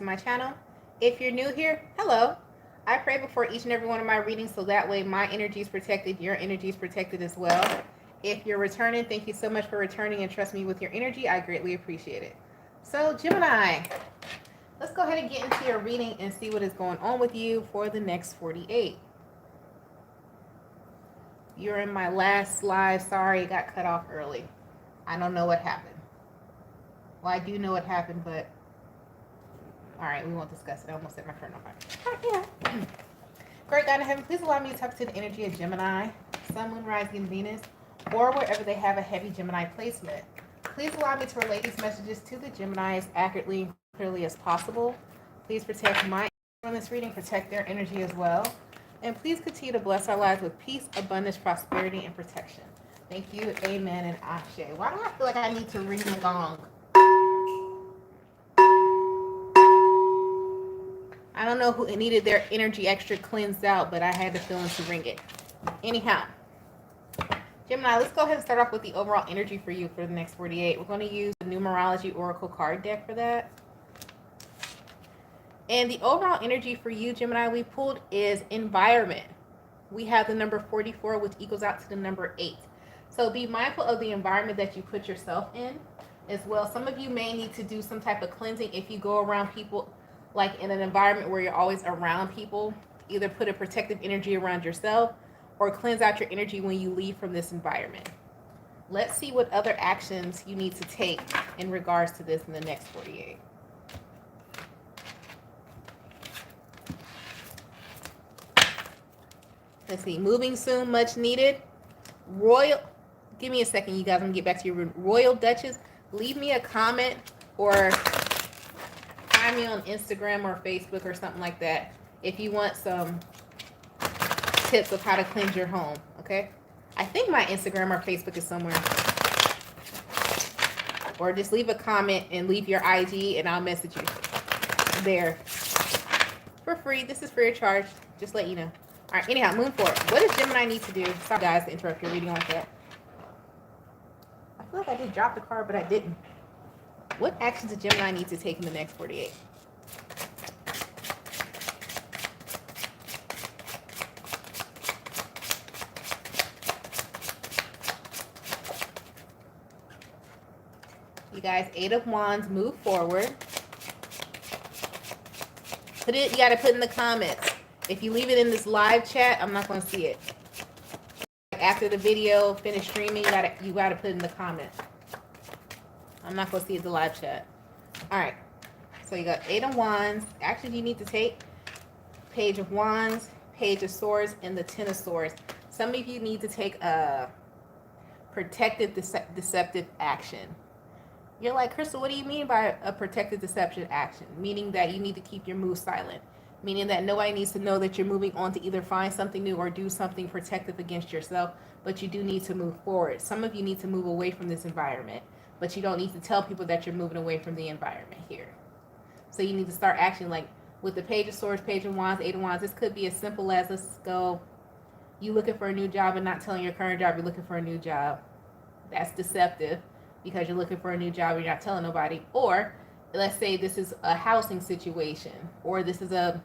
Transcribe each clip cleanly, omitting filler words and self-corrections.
to my channel. If you're new here, hello. I pray before each and every one of my readings so that way my energy is protected, your energy is protected as well. If you're returning, thank you so much for returning and trust me with your energy. I greatly appreciate it. So Gemini, let's go ahead and get into your reading and see what is going on with you for the next 48. You're in my last live. Sorry, it got cut off early. I don't know what happened. Well, I do know what happened, but all right, we won't discuss it. I almost set my phone on fire. Yeah. Great God in heaven, please allow me to tap into the energy of Gemini, Sun, Moon, Rising, and Venus, or wherever they have a heavy Gemini placement. Please allow me to relay these messages to the Gemini as accurately and clearly as possible. Please protect my on this reading, protect their energy as well. And please continue to bless our lives with peace, abundance, prosperity, and protection. Thank you, amen, and ashe. Why do I feel like I need to ring the gong? I don't know who needed their energy extra cleansed out, but I had the feeling to ring it. Anyhow, Gemini, let's go ahead and start off with the overall energy for you for the next 48. We're going to use the numerology oracle card deck for that. And the overall energy for you, Gemini, we pulled is environment. We have the number 44, which equals out to the number 8. So be mindful of the environment that you put yourself in as well. Some of you may need to do some type of cleansing if you go around people, like in an environment where you're always around people. Either put a protective energy around yourself or cleanse out your energy when you leave from this environment. Let's see what other actions you need to take in regards to this in the next 48. Let's see. Moving soon, much needed. Royal, give me a second, you guys. I'm going to get back to your room. Royal Duchess, leave me a comment or find me on Instagram or Facebook or something like that if you want some tips of how to cleanse your home, okay? I think my Instagram or Facebook is somewhere. Or just leave a comment and leave your ID and I'll message you there for free. This is free of charge. Just let you know. All right, anyhow, moving forward. What does Gemini need to do? Sorry, guys, to interrupt your reading like that. I feel like I did drop the card, but I didn't. What actions does Gemini need to take in the next 48? You guys, 8 of Wands, move forward. Put it, you got to put in the comments. If you leave it in this live chat, I'm not going to see it. After the video, finish streaming, you gotta put in the comments. I'm not going to see it in the live chat. All right. So you got 8 of Wands. Actions you need to take. Page of Wands, Page of Swords, and the 10 of Swords. Some of you need to take a protective, deceptive action. You're like, Crystal, what do you mean by a protective deception action? Meaning that you need to keep your moves silent. Meaning that nobody needs to know that you're moving on to either find something new or do something protective against yourself, but you do need to move forward. Some of you need to move away from this environment, but you don't need to tell people that you're moving away from the environment here. So you need to start acting like with the Page of Swords, Page of Wands, 8 of Wands. This could be as simple as, let's go, you looking for a new job and not telling your current job you're looking for a new job. That's deceptive because you're looking for a new job and you're not telling nobody. Or let's say this is a housing situation, or this is a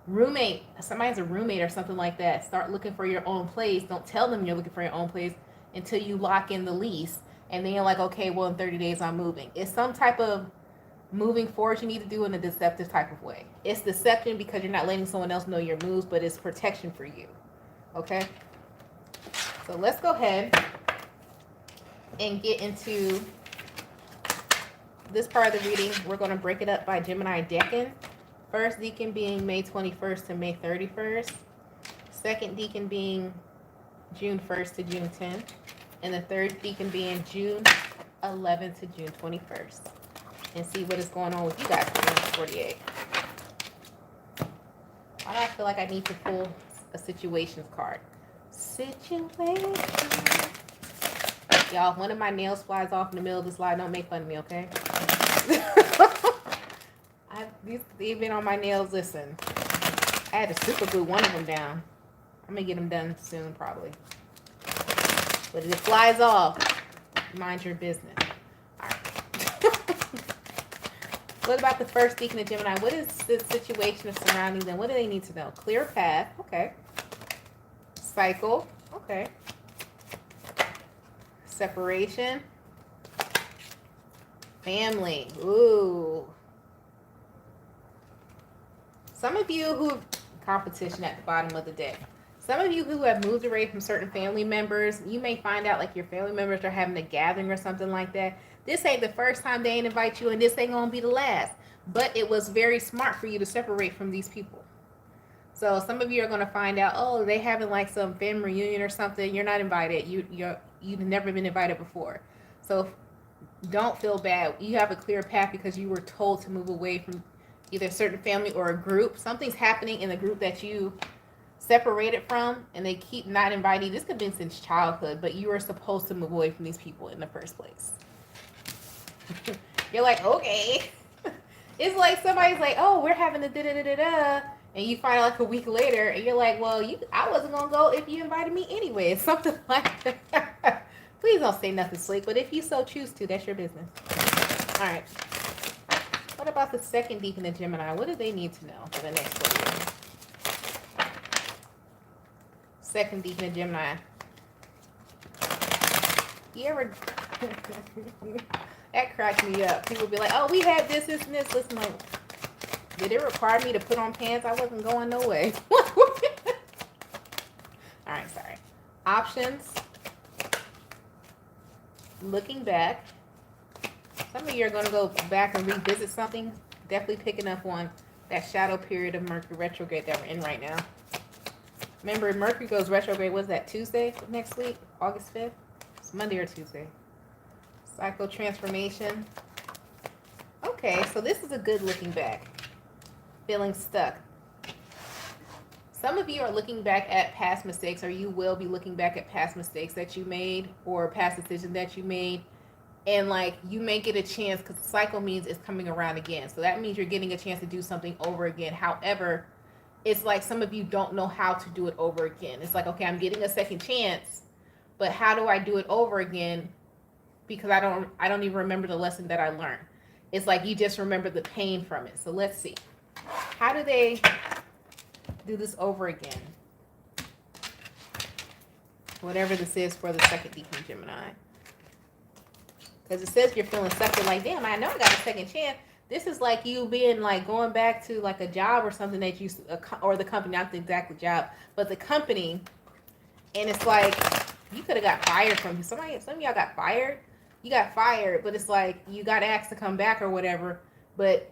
roommate, somebody's a roommate or something like that. Start looking for your own place. Don't tell them you're looking for your own place until you lock in the lease. And then you're like, okay, well, in 30 days I'm moving. It's some type of moving forward you need to do in a deceptive type of way. It's deception because you're not letting someone else know your moves, but it's protection for you. Okay? So let's go ahead and get into this part of the reading. We're going to break it up by Gemini decan. First deacon being May 21st to May 31st. Second deacon being June 1st to June 10th. And the third deacon being June 11th to June 21st. And see what is going on with you guys for 48. Why do I feel like I need to pull a situations card? Situation. Y'all, one of my nails flies off in the middle of the slide. Don't make fun of me, okay? They've been on my nails. Listen, I had to super glue one of them down. I'm gonna get them done soon, probably. But if it flies off, mind your business. All right. What about the first deacon of Gemini? What is the situation of surrounding them? What do they need to know? Clear path. Okay. Cycle. Okay. Separation. Family. Ooh. Some of you who competition at the bottom of the deck. Some of you who have moved away from certain family members, you may find out like your family members are having a gathering or something like that. This ain't the first time they ain't invite you, and this ain't gonna be the last. But it was very smart for you to separate from these people. So some of you are gonna find out, oh, they having like some family reunion or something. You're not invited. You've never been invited before. So don't feel bad. You have a clear path because you were told to move away from either a certain family or a group. Something's happening in the group that you separated from, and they keep not inviting. This could have been since childhood, but you were supposed to move away from these people in the first place. You're like, okay. It's like somebody's like, oh, we're having a da-da-da-da-da, and you find out like a week later, and you're like, well, I wasn't going to go if you invited me anyway. Something like that. Please don't say nothing slick, but if you so choose to, that's your business. All right. What about the second deacon of Gemini? What do they need to know for the next 4 years? Second deacon of Gemini. You ever... That cracked me up. People be like, oh, we had this, this, and this. Listen, like, did it require me to put on pants? I wasn't going no way. All right, sorry. Options. Looking back. Some of you are going to go back and revisit something. Definitely picking up on that shadow period of Mercury retrograde that we're in right now. Remember, Mercury goes retrograde, was that Tuesday next week? August 5th? It's Monday or Tuesday. Cycle transformation. Okay, so this is a good looking back. Feeling stuck. Some of you are looking back at past mistakes, or you will be looking back at past mistakes that you made or past decisions that you made. And like you may get a chance, because cycle means it's coming around again. So that means you're getting a chance to do something over again. However, it's like some of you don't know how to do it over again. It's like, okay, I'm getting a second chance, but how do I do it over again? Because I don't even remember the lesson that I learned. It's like you just remember the pain from it. So let's see. How do they do this over again? Whatever this is for the second deacon Gemini. Because it says you're feeling stuck. You're like, damn, I know I got a second chance. This is like you being like going back to like a job or something that you, or the company, not the exact job, but the company. And it's like, you could have got fired from some of y'all got fired. You got fired, but it's like you got asked to come back or whatever, but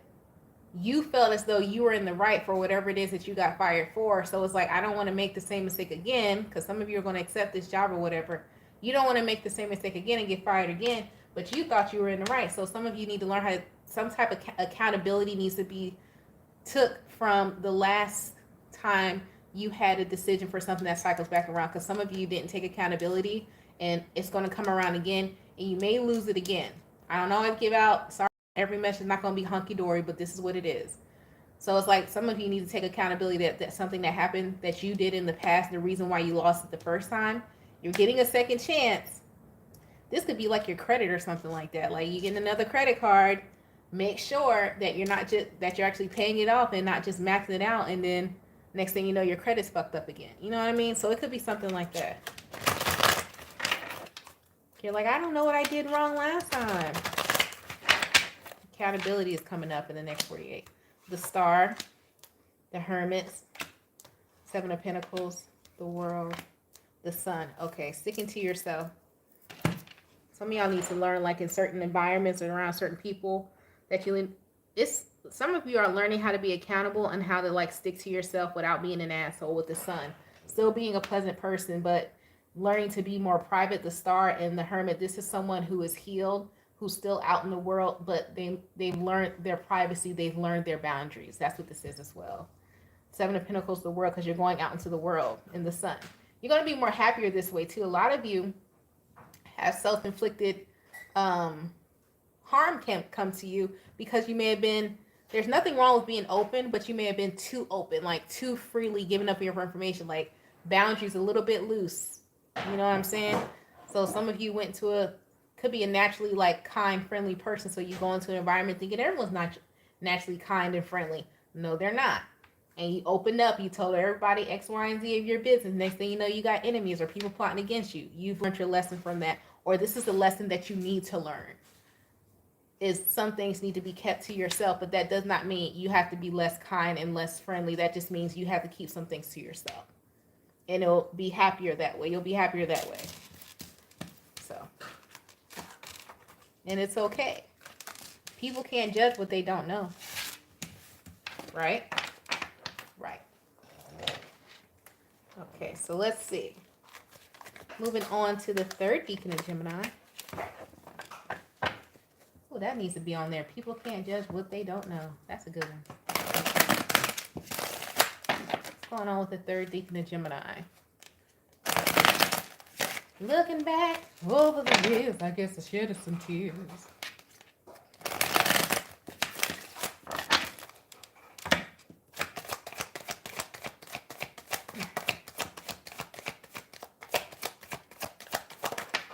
you felt as though you were in the right for whatever it is that you got fired for. So it's like, I don't want to make the same mistake again, because some of you are going to accept this job or whatever. You don't want to make the same mistake again and get fired again, but you thought you were in the right. So some of you need to learn how to, some type of accountability needs to be took from the last time you had a decision for something that cycles back around, because some of you didn't take accountability, and it's going to come around again, and you may lose it again. I don't always give out, sorry, every message is not going to be hunky-dory, but this is what it is. So it's like some of you need to take accountability that something that happened that you did in the past, the reason why you lost it the first time, you're getting a second chance. This could be like your credit or something like that. Like you get another credit card, make sure that you're not just, that you're actually paying it off and not just maxing it out, and then next thing you know, your credit's fucked up again. You know what I mean? So it could be something like that. You're like, I don't know what I did wrong last time. Accountability is coming up in the next 48. The Star, the Hermits, Seven of Pentacles, the World, the Sun. Okay, sticking to yourself. Some of y'all need to learn, like in certain environments or around certain people that you, some of you are learning how to be accountable and how to like stick to yourself without being an asshole with the Sun. Still being a pleasant person, but learning to be more private. The Star and the Hermit, this is someone who is healed, who's still out in the world, but they've learned their privacy. They've learned their boundaries. That's what this is as well. Seven of Pentacles, the World, because you're going out into the world in the Sun. You're going to be more happier this way too. A lot of you have self-inflicted harm can come to you because you may have been, there's nothing wrong with being open, but you may have been too open, like too freely giving up your information, like boundaries a little bit loose. You know what I'm saying? So some of you went to could be a naturally like kind, friendly person. So you go into an environment thinking everyone's naturally kind and friendly. No, they're not. And you opened up, you told everybody X, Y, and Z of your business. Next thing you know, you got enemies or people plotting against you. You've learned your lesson from that, or this is the lesson that you need to learn. Is some things need to be kept to yourself, but that does not mean you have to be less kind and less friendly. That just means you have to keep some things to yourself. And it'll be happier that way. You'll be happier that way. So, and it's okay. People can't judge what they don't know. Right? Right. Okay, so let's see. Moving on to the third deacon of Gemini. Oh, that needs to be on there. People can't judge what they don't know. That's a good one. What's going on with the third deacon of Gemini? Looking back over the years, I guess I shed some tears.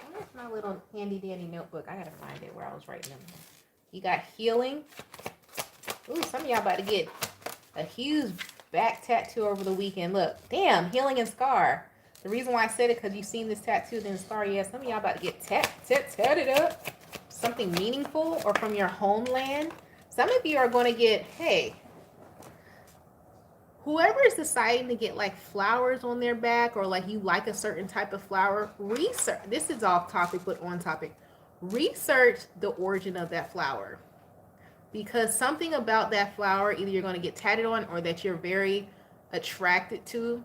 Where's my little handy dandy notebook? I gotta find it where I was writing them. You got healing. Ooh, some of y'all about to get a huge back tattoo over the weekend. Look, damn, healing and scar. The reason why I said it because you've seen this tattoo and scar. Yeah, some of y'all about to get tatted up. Something meaningful or from your homeland. Some of you are going to get, hey, whoever is deciding to get like flowers on their back or like you like a certain type of flower, research. This is off topic, but on topic. Research the origin of that flower. Because something about that flower, either you're going to get tatted on or that you're very attracted to,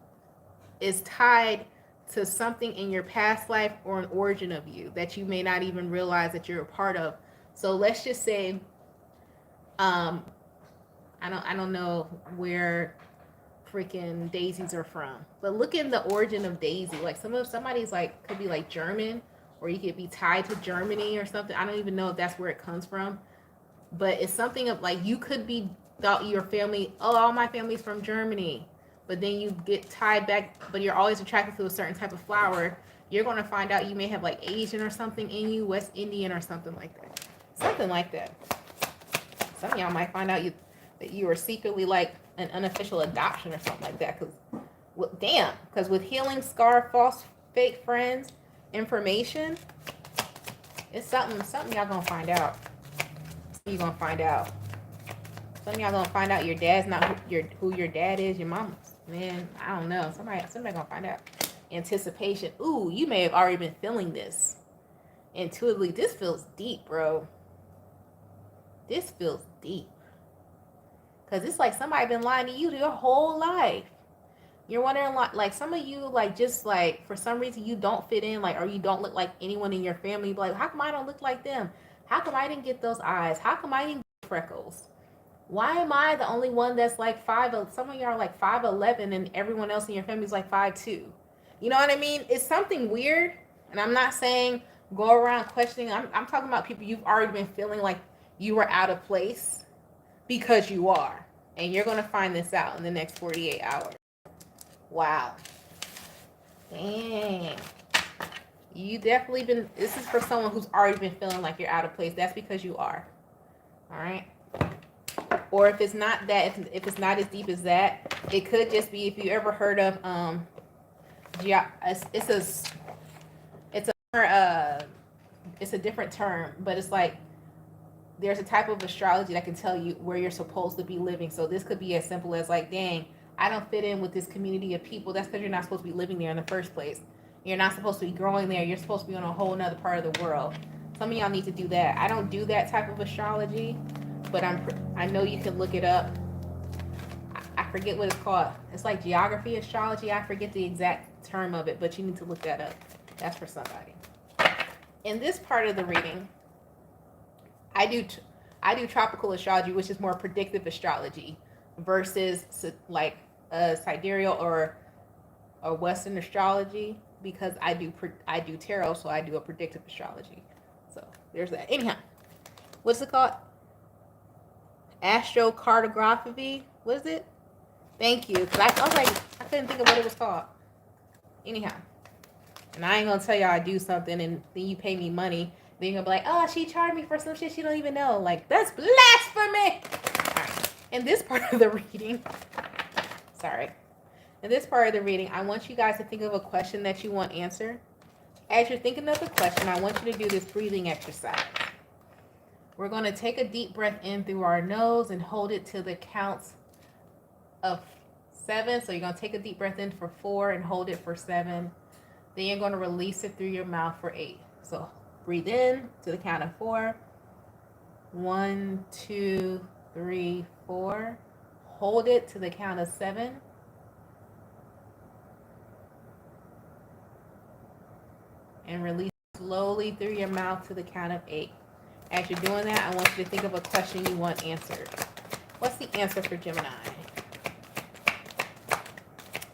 is tied to something in your past life or an origin of you that you may not even realize that you're a part of. So let's just say, I don't know where freaking daisies are from, but look in the origin of daisy. Like somebody's like could be like German, or you could be tied to Germany or something. I don't even know if that's where it comes from, but it's something of like you could be thought your family. Oh, all my family's from Germany. But then you get tied back, but you're always attracted to a certain type of flower. You're going to find out you may have like Asian or something in you, West Indian or something like that. Something like that. Some of y'all might find out that you are secretly like an unofficial adoption or something like that. Because with healing, scar, false, fake friends, information, it's something y'all going to find out. You're going to find out. Some of y'all going to find out your dad's not who your dad is, your mama's. Man, I don't know. Somebody gonna find out. Anticipation. Ooh, you may have already been feeling this. Intuitively, this feels deep, bro. This feels deep. Because it's like somebody been lying to you your whole life. You're wondering, like some of you, like, just like, for some reason you don't fit in, like, or you don't look like anyone in your family. Like, how come I don't look like them? How come I didn't get those eyes? How come I didn't get freckles? Why am I the only one that's like 5'? Some of you are like 5'11", and everyone else in your family is like 5'2". You know what I mean? It's something weird, and I'm not saying go around questioning. I'm talking about people you've already been feeling like you were out of place because you are, and you're gonna find this out in the next 48 hours. Wow. Dang. You definitely been. This is for someone who's already been feeling like you're out of place. That's because you are. All right. Or if it's not that, if it's not as deep as that, it could just be, if you ever heard of it's a different term, but it's like there's a type of astrology that can tell you where you're supposed to be living. So this could be as simple as like, dang, I don't fit in with this community of people. That's because you're not supposed to be living there in the first place. You're not supposed to be growing there. You're supposed to be on a whole nother part of the world. Some of y'all need to do that. I don't do that type of astrology, but I know you can look it up. I forget what it's called. It's like geography astrology. I forget the exact term of it, but you need to look that up. That's for somebody. In this part of the reading, I do tropical astrology, which is more predictive astrology, versus like sidereal or Western astrology, because I do tarot, so I do a predictive astrology. So there's that. Anyhow, what's it called? Astrocartography. What is it? Thank you. Cause I was like, I couldn't think of what it was called. Anyhow, and I ain't gonna tell y'all I do something and then you pay me money. Then you're gonna be like, oh, she charged me for some shit she don't even know. Like, that's blasphemy. All In this part of the reading, sorry. In this part of the reading, I want you guys to think of a question that you want answered. As you're thinking of the question, I want you to do this breathing exercise. We're going to take a deep breath in through our nose and hold it to the counts of 7. So you're going to take a deep breath in for 4 and hold it for 7. Then you're going to release it through your mouth for 8. So breathe in to the count of 4. 1, 2, 3, 4. Hold it to the count of 7. And release slowly through your mouth to the count of 8. As you're doing that, I want you to think of a question you want answered. What's the answer for Gemini?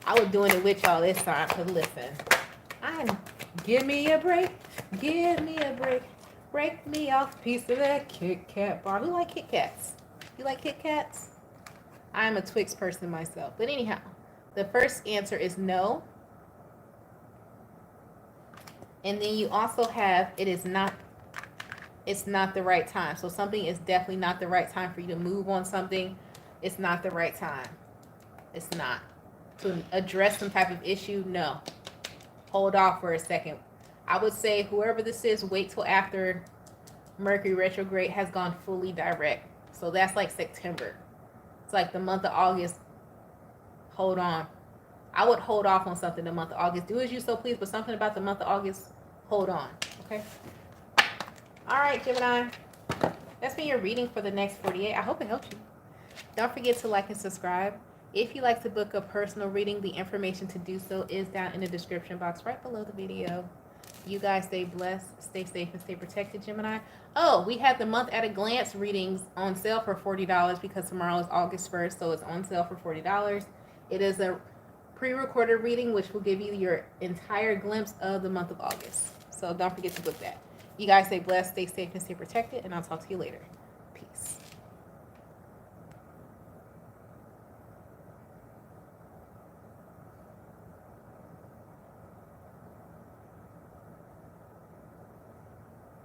I was doing it with y'all this time, because listen, give me a break, give me a break, break me off a piece of that Kit Kat bar. Who like Kit Kats? You like Kit Kats? I'm a Twix person myself. But anyhow, the first answer is no. And then you also have, it's not the right time. So something is definitely not the right time for you to move on something. It's not the right time. It's not. To address some type of issue, no. Hold off for a second. I would say whoever this is, wait till after Mercury retrograde has gone fully direct. So that's like September. It's like the month of August. Hold on. I would hold off on something the month of August. Do as you so please, but something about the month of August, hold on. Okay? All right, Gemini. That's been your reading for the next 48. I hope it helped you. Don't forget to like and subscribe. If you'd like to book a personal reading, the information to do so is down in the description box right below the video. You guys stay blessed, stay safe, and stay protected, Gemini. Oh, we have the month at a glance readings on sale for $40 because tomorrow is August 1st, so it's on sale for $40. It is a pre-recorded reading, which will give you your entire glimpse of the month of August. So don't forget to book that. You guys stay blessed, stay safe, and stay protected, and I'll talk to you later. Peace.